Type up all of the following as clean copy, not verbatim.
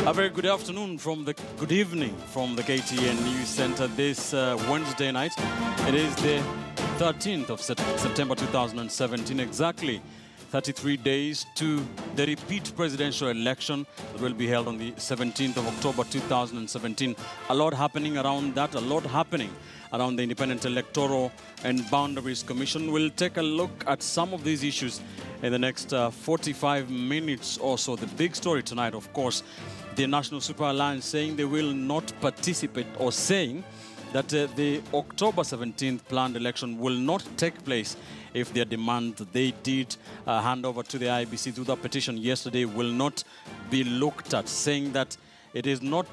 A very good afternoon good evening from the KTN News Center this Wednesday night. It is the 13th of September 2017, exactly 33 days to the repeat presidential election that will be held on the 17th of October 2017. A lot happening around that, a lot happening around the Independent Electoral and Boundaries Commission. We'll take a look at some of these issues in the next 45 minutes or so. The big story tonight, of course, the National Super Alliance saying they will not participate, or saying that the October 17th planned election will not take place if their demand that they did hand over to the IEBC through that petition yesterday will not be looked at, saying that it is not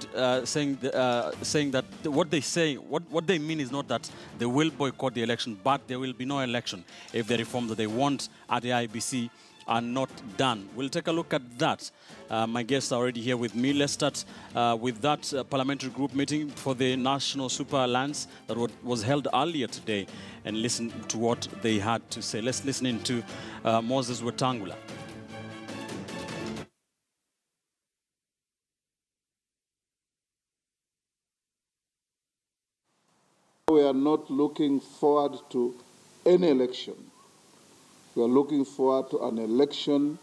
saying that what they mean is not that they will boycott the election, but there will be no election if the reform that they want at the IEBC are not done. We'll take a look at that. My guests are already here with me. Let's start with that parliamentary group meeting for the National Super Alliance that was held earlier today, and listen to what they had to say. Let's listen in to Moses Wetangula. We are not looking forward to any election. We are looking forward to an election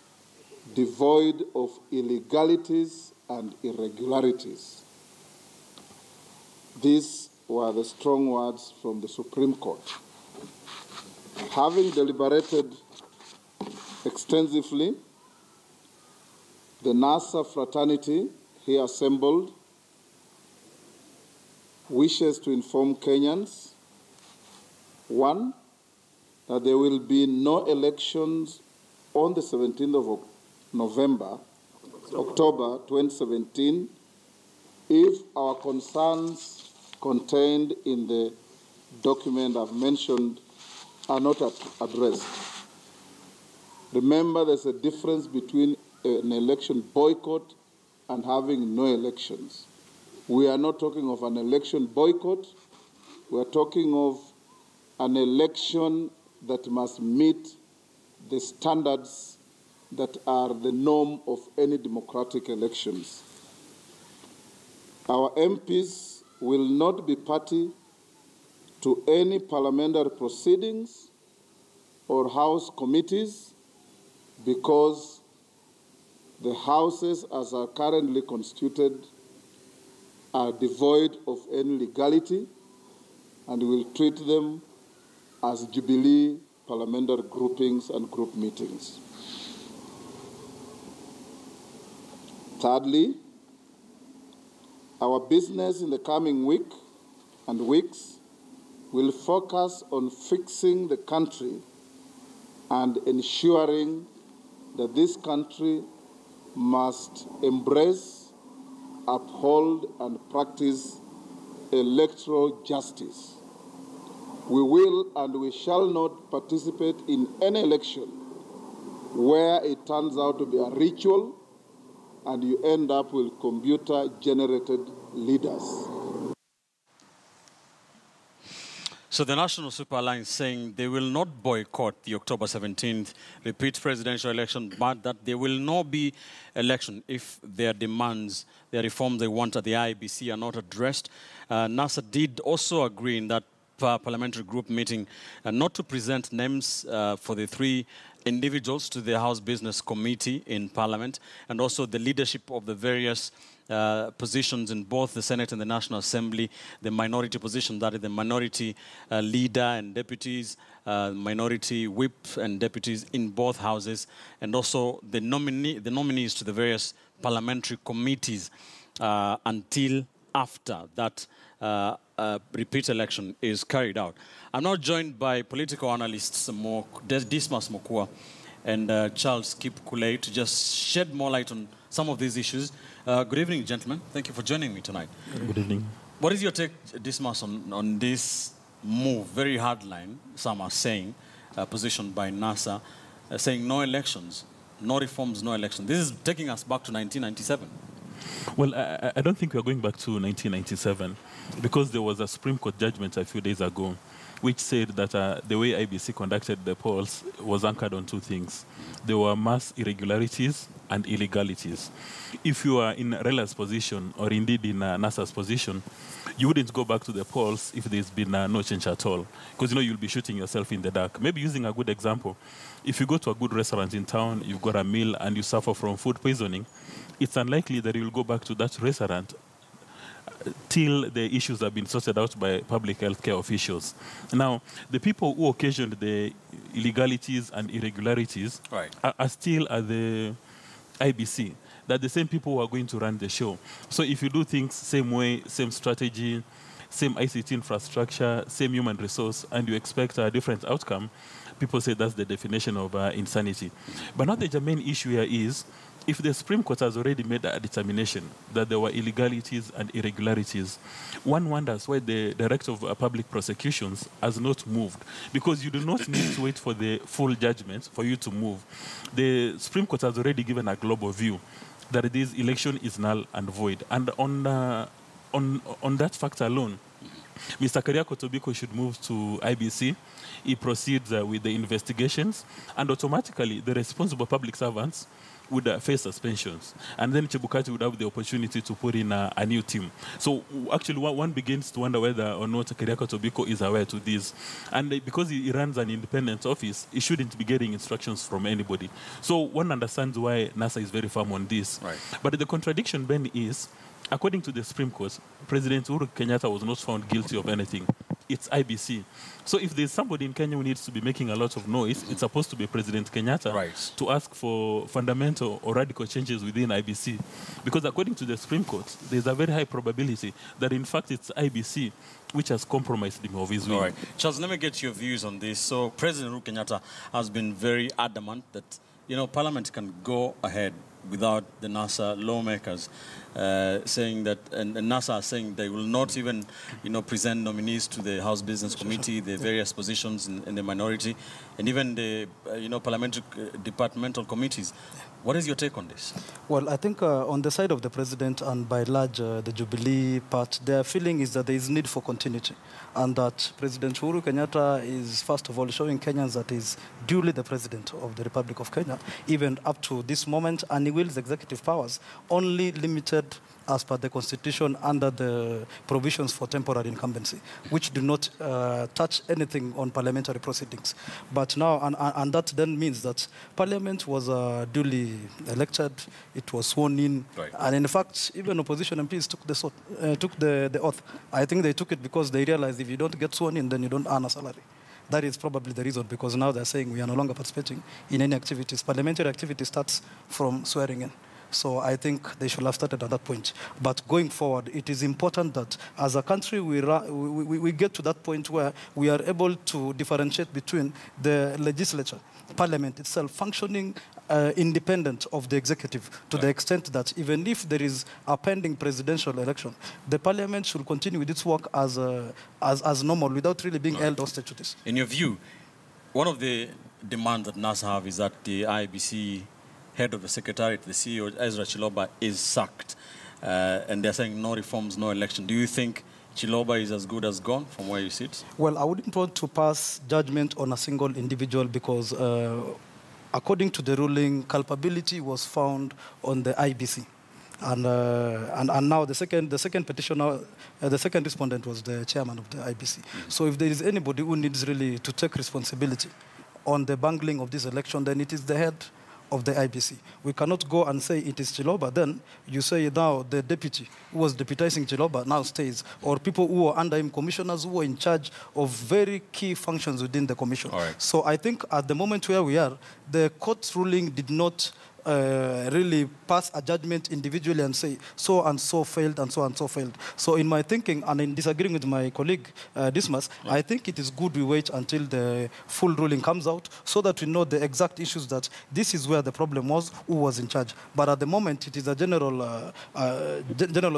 devoid of illegalities and irregularities. These were the strong words from the Supreme Court. Having deliberated extensively, the NASA fraternity here assembled wishes to inform Kenyans, one, that there will be no elections on the 17th of October 2017 if our concerns contained in the document I've mentioned are not addressed. Remember, there's a difference between an election boycott and having no elections. We are not talking of an election boycott. We are talking of an election that must meet the standards that are the norm of any democratic elections. Our MPs will not be party to any parliamentary proceedings or House committees because the houses as are currently constituted are devoid of any legality, and we will treat them as Jubilee parliamentary groupings and group meetings. Thirdly, our business in the coming week and weeks will focus on fixing the country and ensuring that this country must embrace, uphold, and practice electoral justice. We will and we shall not participate in any election where it turns out to be a ritual and you end up with computer-generated leaders. So the National Super Alliance saying they will not boycott the October 17th repeat presidential election, but that there will not be election if their demands, their reforms they want at the IEBC are not addressed. NASA did also agree in that parliamentary group meeting not to present names for the three individuals to the House Business Committee in Parliament, and also the leadership of the various positions in both the Senate and the National Assembly, the minority position, that is the minority leader and deputies, minority whip and deputies in both houses, and also the nominees to the various parliamentary committees until after that repeat election is carried out. I'm now joined by political analysts Dismas Mokua and Charles Kipkulei to just shed more light on some of these issues. Good evening, gentlemen. Thank you for joining me tonight. Good evening. What is your take, Dismas, on this move, very hard line, some are saying, positioned by NASA, saying no elections, no reforms, no elections. This is taking us back to 1997. Well, I don't think we're going back to 1997 because there was a Supreme Court judgment a few days ago which said that the way IBC conducted the polls was anchored on two things. There were mass irregularities and illegalities. If you are in Rela's position, or indeed in NASA's position, you wouldn't go back to the polls if there's been no change at all, because you'll be shooting yourself in the dark. Maybe using a good example, if you go to a good restaurant in town, you've got a meal and you suffer from food poisoning, it's unlikely that you'll go back to that restaurant till the issues have been sorted out by public health care officials. Now, the people who occasioned the illegalities and irregularities are still at the IBC. They're the same people who are going to run the show. So if you do things same way, same strategy, same ICT infrastructure, same human resource, and you expect a different outcome, people say that's the definition of insanity. But now the germane issue here is, if the Supreme Court has already made a determination that there were illegalities and irregularities, one wonders why the Director of Public Prosecutions has not moved, because you do not need to wait for the full judgment for you to move. The Supreme Court has already given a global view that this election is null and void. And on that fact alone, Mr. Kariako Tobiko should move to IBC. He proceeds with the investigations, and automatically the responsible public servants would face suspensions. And then Chebukati would have the opportunity to put in a new team. So actually one begins to wonder whether or not Kariako Tobiko is aware to this. And because he runs an independent office, he shouldn't be getting instructions from anybody. So one understands why NASA is very firm on this. Right. But the contradiction then is, according to the Supreme Court, President Uhuru Kenyatta was not found guilty of anything. It's IBC. So if there's somebody in Kenya who needs to be making a lot of noise, it's supposed to be President Kenyatta to ask for fundamental or radical changes within IBC. Because according to the Supreme Court, there's a very high probability that in fact it's IBC which has compromised him of his will. All right. Charles, let me get your views on this. So President Uhuru Kenyatta has been very adamant that, Parliament can go ahead without the NASA lawmakers saying that, and NASA saying they will not even, present nominees to the House Business Committee, the various positions in the minority, and even the, parliamentary departmental committees. What is your take on this? Well, I think on the side of the president and by large the Jubilee part, their feeling is that there is need for continuity, and that President Uhuru Kenyatta is, first of all, showing Kenyans that he is duly the president of the Republic of Kenya, even up to this moment, and he wields executive powers only limited as per the Constitution under the provisions for temporary incumbency, which do not touch anything on parliamentary proceedings. But now, and that then means that Parliament was duly elected, it was sworn in, and in fact, even opposition MPs took the oath. I think they took it because they realized if you don't get sworn in, then you don't earn a salary. That is probably the reason, because now they're saying we are no longer participating in any activities. Parliamentary activity starts from swearing in. So I think they should have started at that point. But going forward, it is important that as a country we get to that point where we are able to differentiate between the legislature, Parliament itself, functioning independent of the executive to the extent that even if there is a pending presidential election, the Parliament should continue with its work as normal without really being held hostage to this. In your view, one of the demands that NASA have is that the IEBC head of the Secretariat, the CEO Ezra Chiloba, is sacked. And they're saying no reforms, no election. Do you think Chiloba is as good as gone from where you sit? Well, I wouldn't want to pass judgment on a single individual because according to the ruling, culpability was found on the IBC. And now the second petitioner, the second respondent was the chairman of the IBC. So if there is anybody who needs really to take responsibility on the bungling of this election, then it is the head of the IBC. We cannot go and say it is Chiloba, then you say now the deputy who was deputizing Chiloba now stays, or people who are under him, commissioners who are in charge of very key functions within the commission. So I think at the moment where we are, the court's ruling did not really pass a judgment individually and say so and so failed and so and so failed. So in my thinking, and in disagreeing with my colleague Dismas, I think it is good we wait until the full ruling comes out so that we know the exact issues, that this is where the problem was, who was in charge. But at the moment, it is a general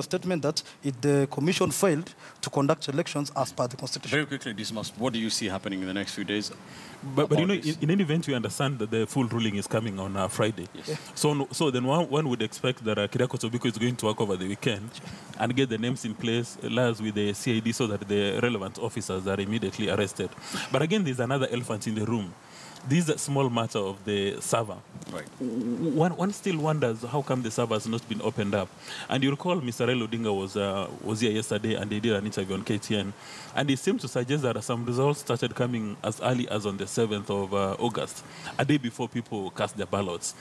statement that the commission failed to conduct elections as per the Constitution. Very quickly, Dismas, what do you see happening in the next few days? But in any event, we understand that the full ruling is coming on Friday. Yes. So then one would expect that Kiriako Tobiko is going to work over the weekend and get the names in place, liaise with the CID so that the relevant officers are immediately arrested. But again, there's another elephant in the room. This is a small matter of the server. Right. One still wonders how come the server has not been opened up. And you recall Mr. Raila Odinga was here yesterday and they did an interview on KTN. And he seemed to suggest that some results started coming as early as on the 7th of August, a day before people cast their ballots.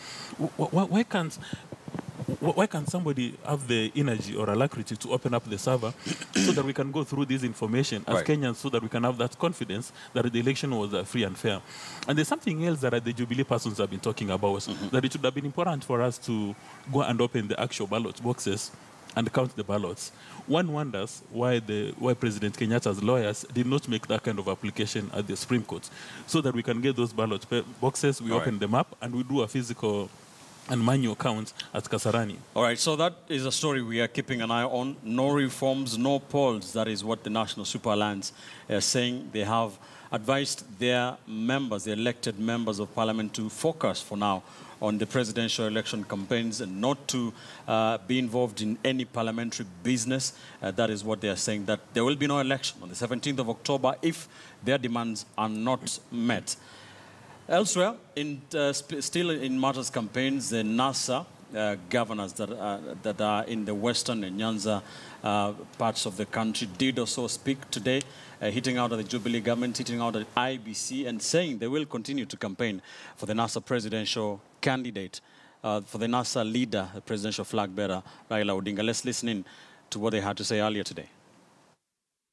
Why can't somebody have the energy or alacrity to open up the server so that we can go through this information as Kenyans, so that we can have that confidence that the election was free and fair? And there's something else that the Jubilee persons have been talking about, that it would have been important for us to go and open the actual ballot boxes and count the ballots. One wonders why President Kenyatta's lawyers did not make that kind of application at the Supreme Court, so that we can get those ballot boxes, we open them up, and we do a physical and manual count at Kasarani. All right, so that is a story we are keeping an eye on. No reforms, no polls. That is what the National Super Alliance is saying. They have advised their members, the elected members of parliament, to focus for now on the presidential election campaigns and not to be involved in any parliamentary business. That is what they are saying, that there will be no election on the 17th of October if their demands are not met. Elsewhere, still in matters campaigns, the NASA governors that are in the western and Nyanza parts of the country did also speak today, hitting out at the Jubilee government, hitting out at IEBC, and saying they will continue to campaign for the NASA presidential candidate, for the NASA leader, the presidential flag bearer, Raila Odinga. Let's listen in to what they had to say earlier today.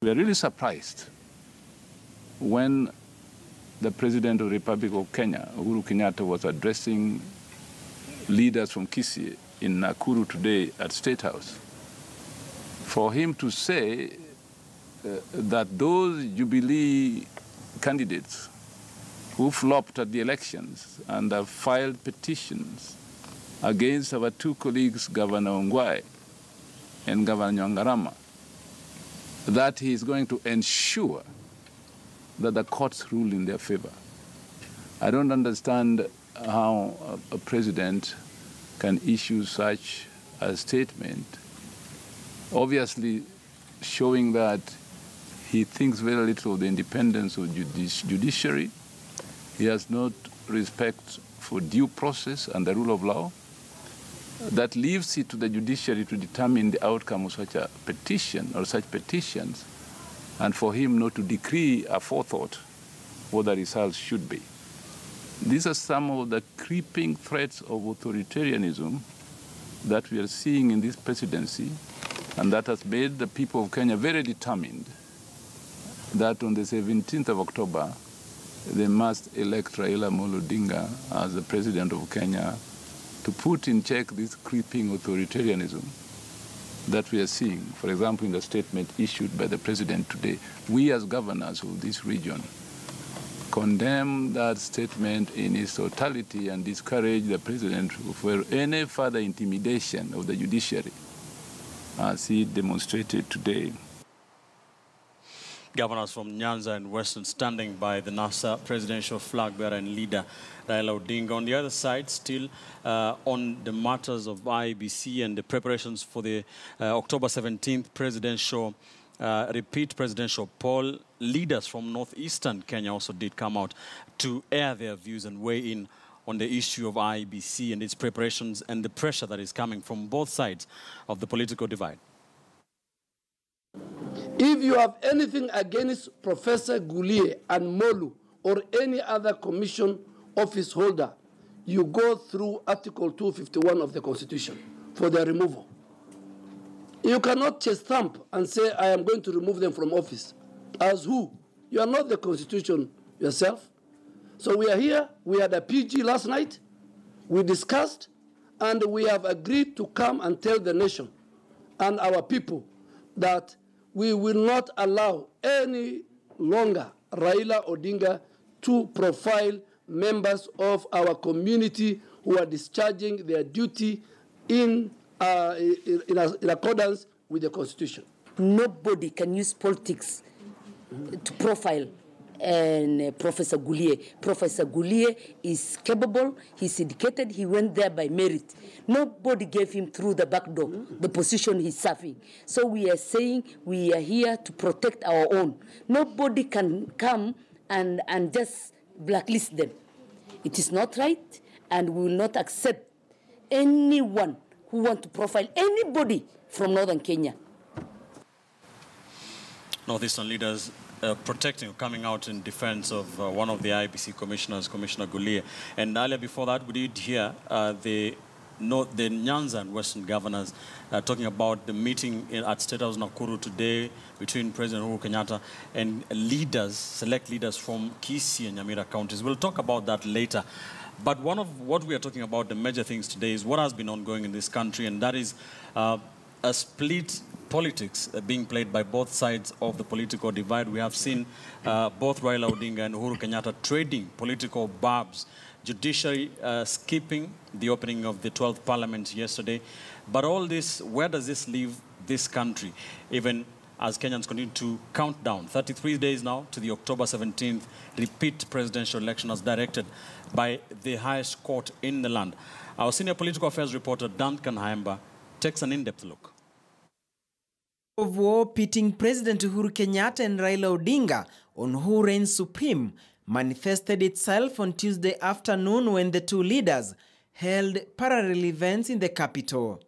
We are really surprised when the President of the Republic of Kenya, Uhuru Kenyatta, was addressing leaders from Kisii in Nakuru today at State House. For him to say that those Jubilee candidates who flopped at the elections and have filed petitions against our two colleagues, Governor Ongwae and Governor Nyangarama, that he is going to ensure that the courts rule in their favor. I don't understand how a president can issue such a statement, obviously showing that he thinks very little of the independence of judiciary. He has no respect for due process and the rule of law. That leaves it to the judiciary to determine the outcome of such a petition or such petitions, and for him not to decree a forethought what the results should be. These are some of the creeping threats of authoritarianism that we are seeing in this presidency, and that has made the people of Kenya very determined that on the 17th of October, they must elect Raila Amolo Odinga as the president of Kenya to put in check this creeping authoritarianism that we are seeing. For example, in the statement issued by the president today, we as governors of this region condemn that statement in its totality and discourage the president for any further intimidation of the judiciary, as he demonstrated today. Governors from Nyanza and Western standing by the NASA presidential flag bearer and leader Raila Odinga. On the other side, still on the matters of IEBC and the preparations for the October 17th presidential repeat presidential poll, leaders from Northeastern Kenya also did come out to air their views and weigh in on the issue of IEBC and its preparations and the pressure that is coming from both sides of the political divide. If you have anything against Professor Gulie and Molu or any other commission office holder, you go through Article 251 of the Constitution for their removal. You cannot chest thump and say, I am going to remove them from office. As who? You are not the Constitution yourself. So we are here. We had a PG last night. We discussed, and we have agreed to come and tell the nation and our people that we will not allow any longer Raila Odinga to profile members of our community who are discharging their duty in accordance with the Constitution. Nobody can use politics to profile and Professor Gulie. Professor Gulie is capable, he's educated, he went there by merit. Nobody gave him through the back door the position he's serving. So we are saying we are here to protect our own. Nobody can come and just blacklist them. It is not right, and we will not accept anyone who wants to profile anybody from northern Kenya. Northeastern leaders protecting, coming out in defense of one of the IEBC commissioners, Commissioner Gulie. And earlier before that, we did hear the Nyanza and Western governors talking about the meeting at State House Nakuru today between President Uhuru Kenyatta and leaders, select leaders from Kisii and Nyamira counties. We'll talk about that later. But one of what we are talking about, the major things today, is what has been ongoing in this country, and that is a split politics being played by both sides of the political divide. We have seen both Raila Odinga and Uhuru Kenyatta trading political barbs, judiciary skipping the opening of the 12th parliament yesterday. But all this, where does this leave this country, even as Kenyans continue to count down 33 days now to the October 17th repeat presidential election as directed by the highest court in the land? Our senior political affairs reporter, Duncan Haemba, takes an in-depth look. Of war pitting President Uhuru Kenyatta and Raila Odinga on who reigns supreme manifested itself on Tuesday afternoon when the two leaders held parallel events in the capital.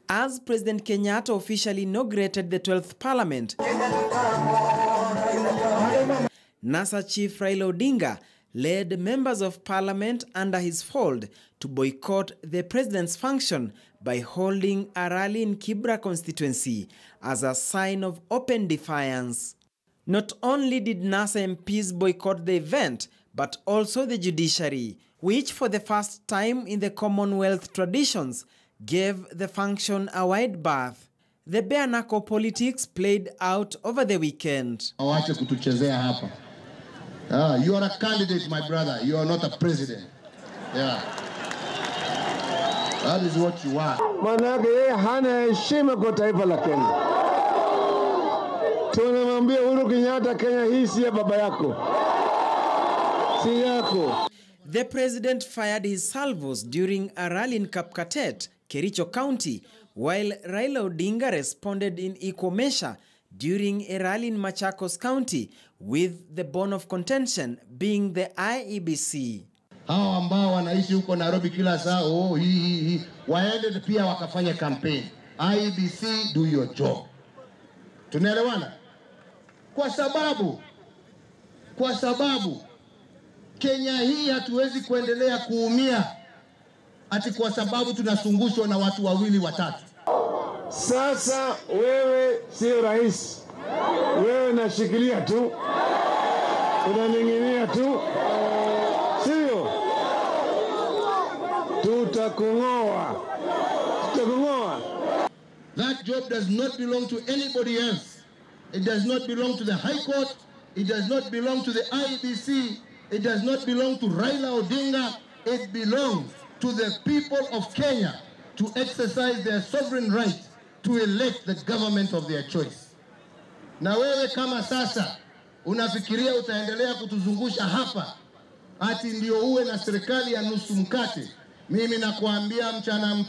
As President Kenyatta officially inaugurated the 12th Parliament, NASA Chief Raila Odinga led members of Parliament under his fold to boycott the president's function by holding a rally in Kibra constituency as a sign of open defiance. Not only did NASA MPs boycott the event, but also the judiciary, which for the first time in the Commonwealth traditions gave the function a wide berth. The bare knuckle politics played out over the weekend. You are a candidate, my brother. You are not a president. Yeah. That is what you are. Manake hana heshima kwa taifa la Kenya. Tunamwambia Uhuru Kenyatta, Kenya hii si ya baba yako. Si yako. The president fired his salvos during a rally in Kapkatet, Kericho County, while Raila Odinga responded in equal measure during a rally in Machakos County, with the bone of contention being the IEBC. Hao ambao wanaishi huko Nairobi kila saa, waende pia wakafanya campaign. IEBC, do your job. Tunaelewana? Kwa sababu Kenya hii hatuwezi kuendelea kuumia ati kwa sababu tunasungushwa na watu wawili watatu. Sasa wewe sio rais. Wewe unashikilia tu. Unaning'inia tu. Sio? Tutakung'oa. That job does not belong to anybody else. It does not belong to the High Court. It does not belong to the IEBC. It does not belong to Raila Odinga. It belongs to the people of Kenya to exercise their sovereign right to elect the government of their choice. Na wewe kama sasa unafikiria utaendelea kutuzungusha hapa ati ndio uwe na serikali ya nusu mkate. Mimi nakuambia mchana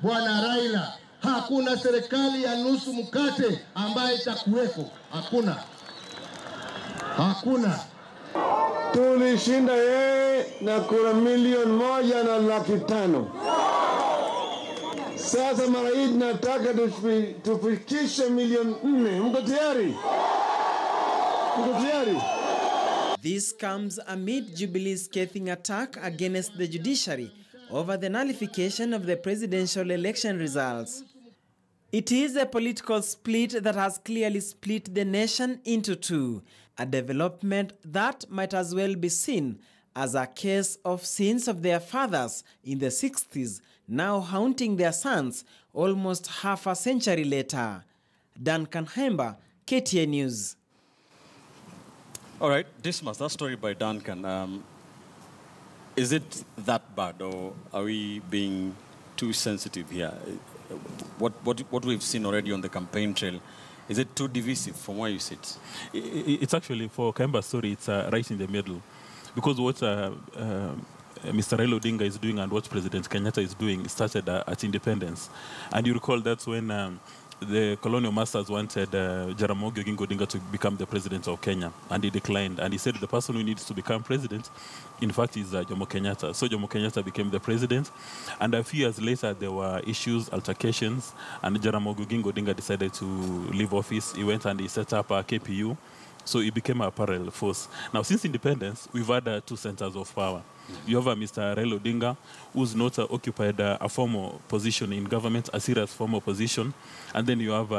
Bwana Raila, hakuna serikali ya nusu mkate ambayo itakuweko. Hakuna. Tulishinda yeye na kura 1,500,000. Sasa mara hii nataka tufikishe 4,000,000. Mko tayari? This comes amid Jubilee's scathing attack against the judiciary over the nullification of the presidential election results. It is a political split that has clearly split the nation into two, a development that might as well be seen as a case of sins of their fathers in the 60s, now haunting their sons almost half a century later. Duncan Haemba, KTN News. All right, Dismas, that story by Duncan, is it that bad, or are we being too sensitive here? What we've seen already on the campaign trail Is it too divisive from where you sit? It's actually, for Kemba's story, it's right in the middle. Because what Mr. Raila Odinga is doing and what President Kenyatta is doing started at independence. And you recall that's when the colonial masters wanted Jaramogi Oginga Odinga to become the president of Kenya, and he declined. And he said the person who needs to become president, in fact, is Jomo Kenyatta. So Jomo Kenyatta became the president. And a few years later, there were issues, altercations, and Jaramogi Oginga Odinga decided to leave office. He went and he set up a KPU. So it became a parallel force. Now, since independence, we've had two centers of power. You have Mr. Raila Odinga, who's not occupied a formal position in government, a serious formal position. And then you have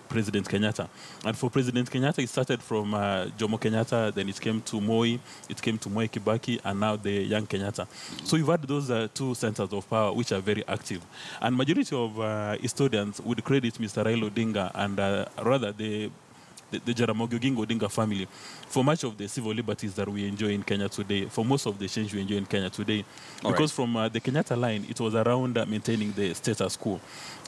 President Kenyatta. And for President Kenyatta, it started from Jomo Kenyatta, then it came to Moi, it came to Moi Kibaki, and now the young Kenyatta. So you've had those two centers of power which are very active. And majority of historians would credit Mr. Raila Odinga and rather the Jaramogi Oginga Odinga family for much of the civil liberties that we enjoy in Kenya today, for most of the change we enjoy in Kenya today. Because from the Kenyatta line, it was around maintaining the status quo.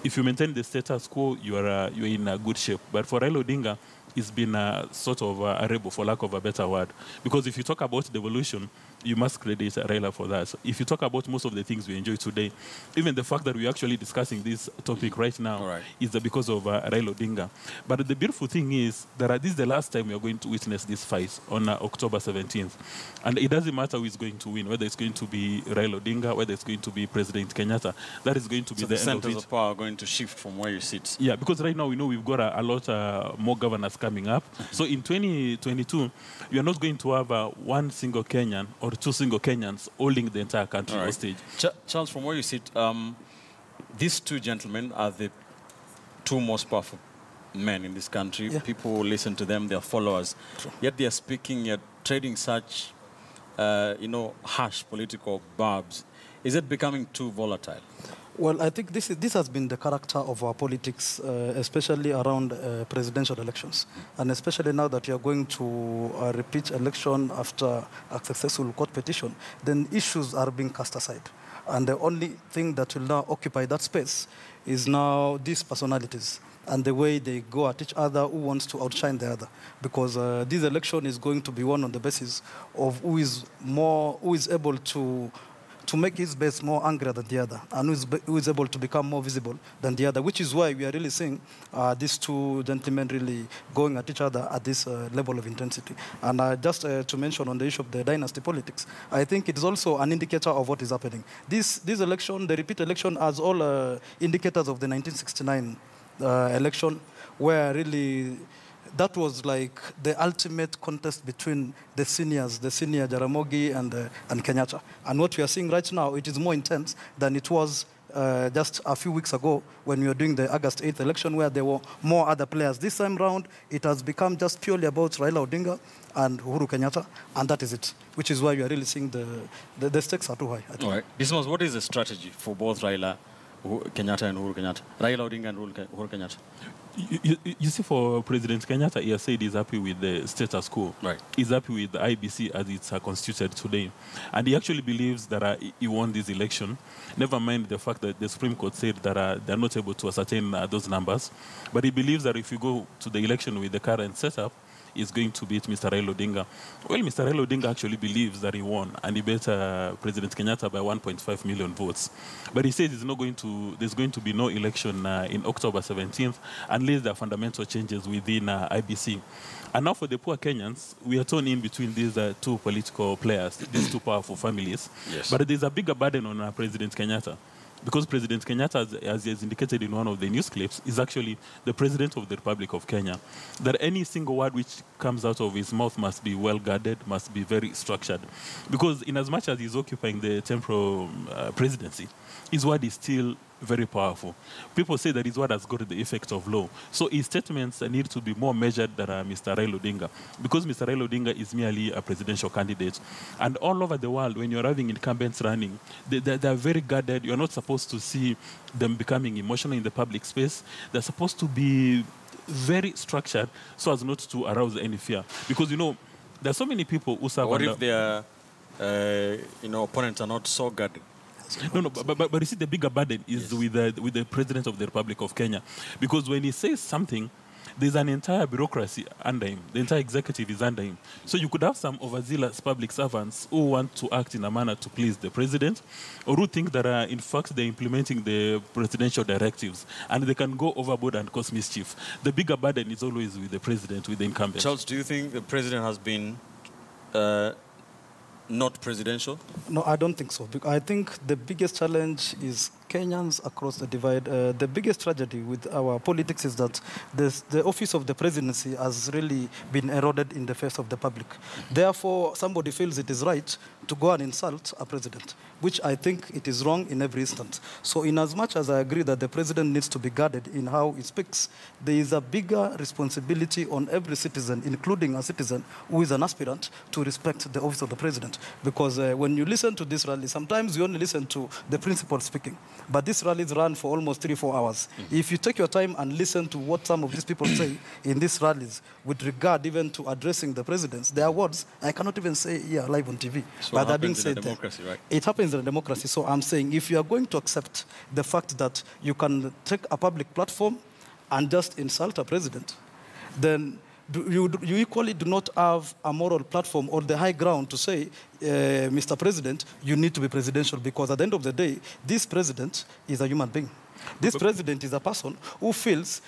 If you maintain the status quo, you're in a good shape. But for Raila Odinga, it's been sort of a rebel, for lack of a better word. Because if you talk about devolution, you must credit Raila for that. So if you talk about most of the things we enjoy today, even the fact that we're actually discussing this topic right now is because of Raila Odinga. But the beautiful thing is that this is the last time we are going to witness this fight on October 17th. And it doesn't matter who is going to win, whether it's going to be Raila Odinga, whether it's going to be President Kenyatta. That is going to be the end of it. Centers of power are going to shift from where you sit. Yeah, because right now we know we've got a lot more governors coming up. So in 2022, you are not going to have one single Kenyan or two single Kenyans holding the entire country hostage. Charles, from where you sit, these two gentlemen are the two most powerful men in this country. Yeah. People listen to them, they're followers. True. Yet they're speaking, yet trading such, harsh political barbs. Is it becoming too volatile? Well, I think this has been the character of our politics, especially around presidential elections. And especially now that you are going to a repeat election after a successful court petition, then issues are being cast aside. And the only thing that will now occupy that space is now these personalities and the way they go at each other, who wants to outshine the other. Because this election is going to be won on the basis of who is able to make his base more angrier than the other, and who is able to become more visible than the other, which is why we are really seeing these two gentlemen really going at each other at this level of intensity. And just to mention on the issue of the dynasty politics, I think it is also an indicator of what is happening. This election, the repeat election, has all indicators of the 1969 election, where really that was like the ultimate contest between the senior Jaramogi and Kenyatta. And what we are seeing right now, it is more intense than it was just a few weeks ago when we were doing the August 8th election, where there were more other players. This time round, it has become just purely about Raila Odinga and Uhuru Kenyatta, and that is it, which is why we are really seeing the stakes are too high. All right. Dismas, what is the strategy for both Raila Kenyatta and Uhuru Kenyatta? Raila Odinga and Uhuru Kenyatta? You see, for President Kenyatta, he has said he's happy with the status quo. Right. He's happy with the IEBC as it's constituted today. And he actually believes that he won this election. Never mind the fact that the Supreme Court said that they're not able to ascertain those numbers. But he believes that if you go to the election with the current setup, is going to beat Mr. Raila Odinga. Well, Mr. Raila Odinga actually believes that he won, and he beat President Kenyatta by 1.5 million votes. But he says there's going to be no election in October 17th unless there are fundamental changes within IBC. And now for the poor Kenyans, we are torn in between these two political players, these two powerful families. Yes. But there's a bigger burden on President Kenyatta. Because President Kenyatta, as he has indicated in one of the news clips, is actually the President of the Republic of Kenya. That any single word which comes out of his mouth must be well guarded, must be very structured. Because in as much as he's occupying the temporal presidency, his word is still very powerful. People say that his word has got the effect of law. So his statements need to be more measured than Mr. Raila Odinga. Because Mr. Raila Odinga is merely a presidential candidate. And all over the world, when you're having incumbents running, they're very guarded. You're not supposed to see them becoming emotional in the public space. They're supposed to be very structured so as not to arouse any fear. Because, there are so many people who serve What if their opponents are not so guarded? No, but you see, the bigger burden is with the President of the Republic of Kenya. Because when he says something, there's an entire bureaucracy under him. The entire executive is under him. So you could have some overzealous public servants who want to act in a manner to please the president, or who think that, in fact, they're implementing the presidential directives, and they can go overboard and cause mischief. The bigger burden is always with the president, with the incumbent. Charles, do you think the president has been not presidential? No, I don't think so. I think the biggest challenge is Kenyans across the divide. The biggest tragedy with our politics is that the office of the presidency has really been eroded in the face of the public. Therefore, somebody feels it is right to go and insult a president, which I think it is wrong in every instance. So in as much as I agree that the president needs to be guarded in how he speaks, there is a bigger responsibility on every citizen, including a citizen who is an aspirant, to respect the office of the president. Because when you listen to this rally, sometimes you only listen to the principal speaking. But these rallies run for almost 3-4 hours. If you take your time and listen to what some of these people say in these rallies with regard even to addressing the presidents, their words, I cannot even say here live on TV. So but they're being said said democracy, there. Right? It happens in a democracy. So I'm saying if you are going to accept the fact that you can take a public platform and just insult a president, then you equally do not have a moral platform or the high ground to say, Mr. President, you need to be presidential, because at the end of the day, this president is a human being. This president is a person who feels,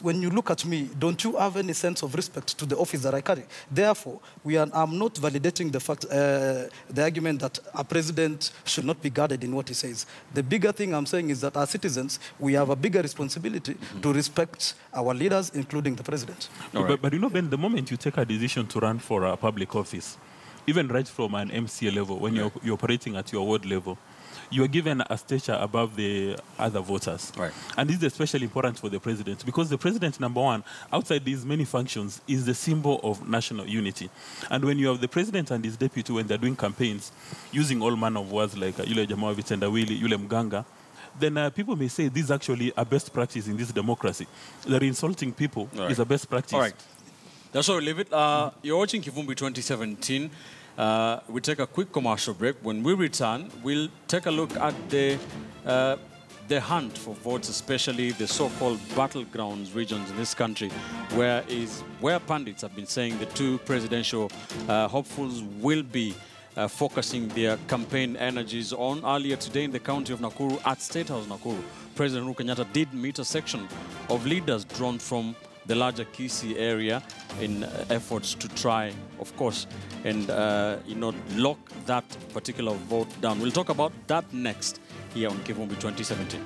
when you look at me, don't you have any sense of respect to the office that I carry? Therefore, I'm not validating the fact, the argument that a president should not be guarded in what he says. The bigger thing I'm saying is that as citizens, we have a bigger responsibility to respect our leaders, including the president. Right. But you know, Ben, the moment you take a decision to run for a public office, even right from an MCA level, when you're operating at your ward level, you are given a stature above the other voters. Right. And this is especially important for the president, because the president, number one, outside these many functions, is the symbol of national unity. And when you have the president and his deputy, when they're doing campaigns, using all manner of words like Yule Jamaa Vitendawili, Yule Mganga, then people may say this is actually a best practice in this democracy. That insulting people is a best practice. All right. That's where we leave it. You're watching Kivumbi2017. We take a quick commercial break. When we return, we'll take a look at the hunt for votes, especially the so-called battlegrounds regions in this country, where pundits have been saying the two presidential hopefuls will be focusing their campaign energies on. Earlier today in the county of Nakuru, at State House Nakuru, President Uhuru Kenyatta did meet a section of leaders drawn from the larger Kisii area in efforts to try, of course, and lock that particular vote down. We'll talk about that next here on Kivumbi 2017.